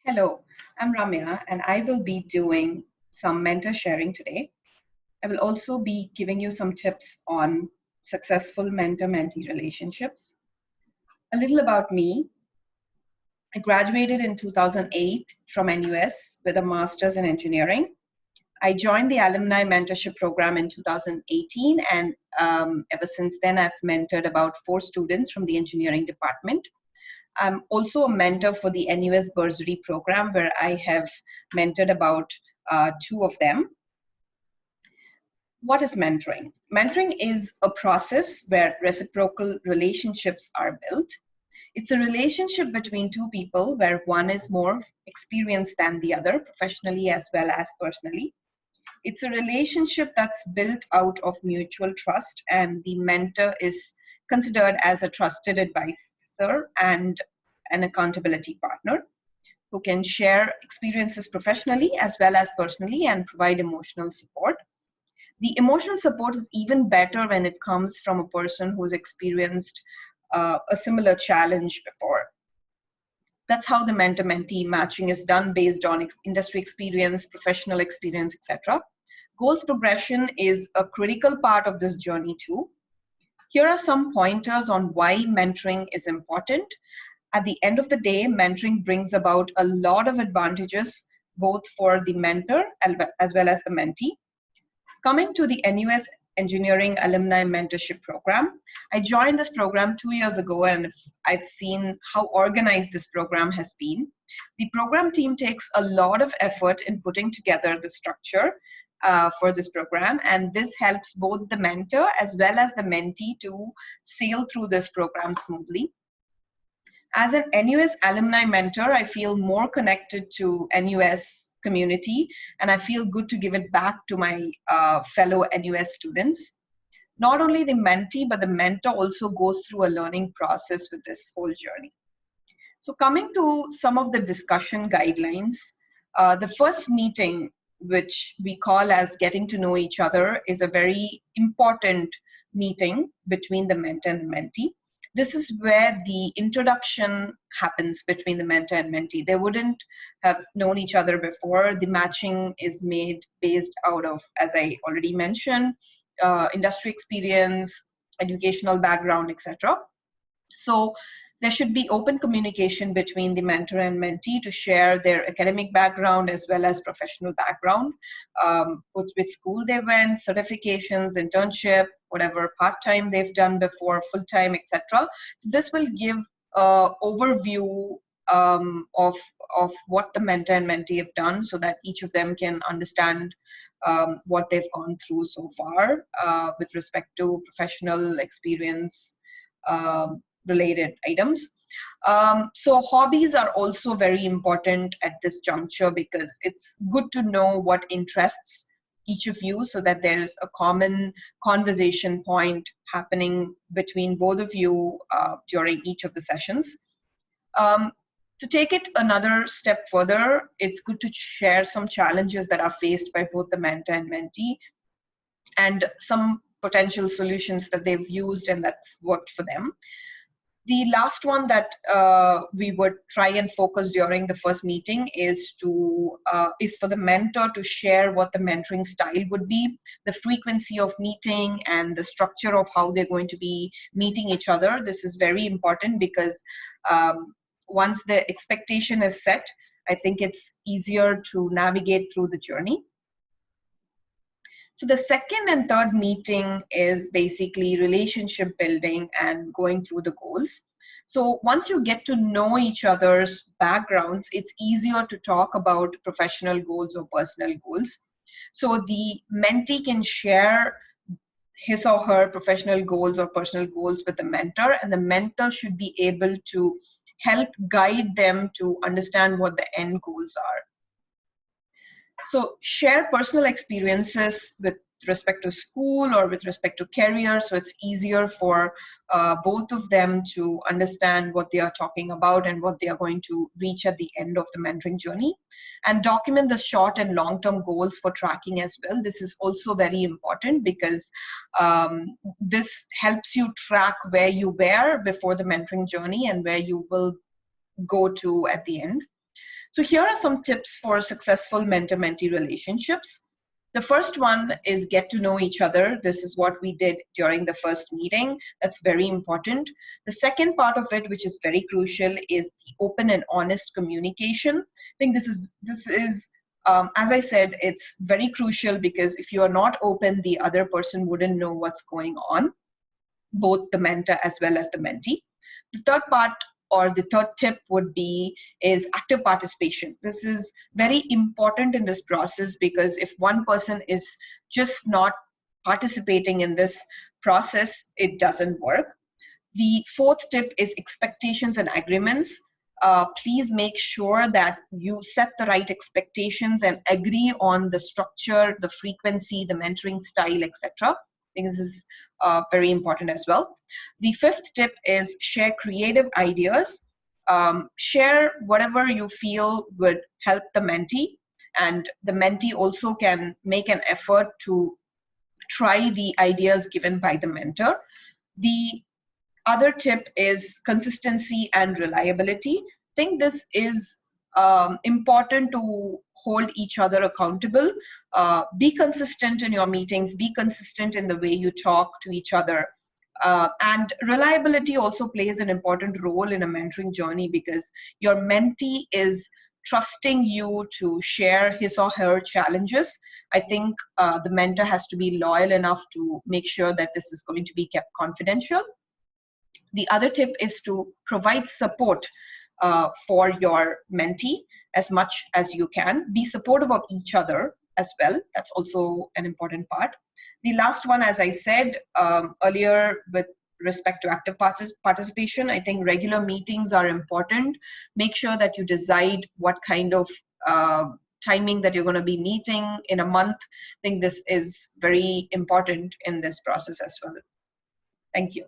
Hello, I'm Ramya, and I will be doing some mentor sharing today. I will also be giving you some tips on successful mentor mentee relationships. A little about me. I graduated in 2008 from NUS with a master's in engineering. I joined the Alumni Mentorship program in 2018, and ever since then, I've mentored about 4 students from the engineering department. I'm also a mentor for the NUS Bursary program, where I have mentored about 2 of them. What is mentoring? Mentoring is a process where reciprocal relationships are built. It's a relationship between 2 people where one is more experienced than the other, professionally as well as personally. It's a relationship that's built out of mutual trust, and the mentor is considered as a trusted advisor and an accountability partner who can share experiences professionally as well as personally and provide emotional support. The emotional support is even better when it comes from a person who's experienced a similar challenge before. That's how the mentor-mentee matching is done, based on industry experience, professional experience, etc. Goals progression is a critical part of this journey too. Here are some pointers on why mentoring is important. At the end of the day, mentoring brings about a lot of advantages, both for the mentor as well as the mentee. Coming to the NUS Engineering Alumni Mentorship Program, I joined this program 2 years ago, and I've seen how organized this program has been. The program team takes a lot of effort in putting together the structure for this program, and this helps both the mentor as well as the mentee to sail through this program smoothly. As an NUS alumni mentor, I feel more connected to NUS community, and I feel good to give it back to my fellow NUS students. Not only the mentee, but the mentor also goes through a learning process with this whole journey. So coming to some of the discussion guidelines, the first meeting, which we call as getting to know each other, is a very important meeting between the mentor and the mentee. This is where the introduction happens between the mentor and mentee. They wouldn't have known each other before. The matching is made based out of, as I already mentioned, industry experience, educational background, etc. So there should be open communication between the mentor and mentee to share their academic background as well as professional background, which school they went, certifications, internship, whatever part-time they've done before, full-time, etc. So this will give an overview of what the mentor and mentee have done, so that each of them can understand what they've gone through so far with respect to professional experience related items. So hobbies are also very important at this juncture, because it's good to know what interests each of you, so that there's a common conversation point happening between both of you during each of the sessions. To take it another step further, it's good to share some challenges that are faced by both the mentor and mentee, and some potential solutions that they've used and that's worked for them. The last one that we would try and focus during the first meeting is for the mentor to share what the mentoring style would be, the frequency of meeting, and the structure of how they're going to be meeting each other. This is very important, because once the expectation is set, I think it's easier to navigate through the journey. So the second and third meeting is basically relationship building and going through the goals. So once you get to know each other's backgrounds, it's easier to talk about professional goals or personal goals. So the mentee can share his or her professional goals or personal goals with the mentor, and the mentor should be able to help guide them to understand what the end goals are. So share personal experiences with respect to school or with respect to career, so it's easier for both of them to understand what they are talking about and what they are going to reach at the end of the mentoring journey. And document the short and long-term goals for tracking as well. This is also very important, because this helps you track where you were before the mentoring journey and where you will go to at the end. So here are some tips for successful mentor-mentee relationships. The first one is get to know each other. This is what we did during the first meeting. That's very important. The second part of it, which is very crucial, is the open and honest communication. I think this is as I said, it's very crucial because if you are not open, the other person wouldn't know what's going on, both the mentor as well as the mentee. The third part, or the third tip, would be is active participation. This is very important in this process because if one person is just not participating in this process, it doesn't work. The fourth tip is expectations and agreements. Please make sure that you set the right expectations and agree on the structure, the frequency, the mentoring style, etc. I think this is very important as well. The fifth tip is share creative ideas. Share whatever you feel would help the mentee, and the mentee also can make an effort to try the ideas given by the mentor. The other tip is consistency and reliability. I think this is important to hold each other accountable. Be consistent in your meetings, be consistent in the way you talk to each other. And reliability also plays an important role in a mentoring journey because your mentee is trusting you to share his or her challenges. I think the mentor has to be loyal enough to make sure that this is going to be kept confidential. The other tip is to provide support for your mentee as much as you can. Be supportive of each other as well. That's also an important part. The last one, as I said earlier, with respect to active participation, I think regular meetings are important. Make sure that you decide what kind of timing that you're going to be meeting in a month. I think this is very important in this process as well. Thank you.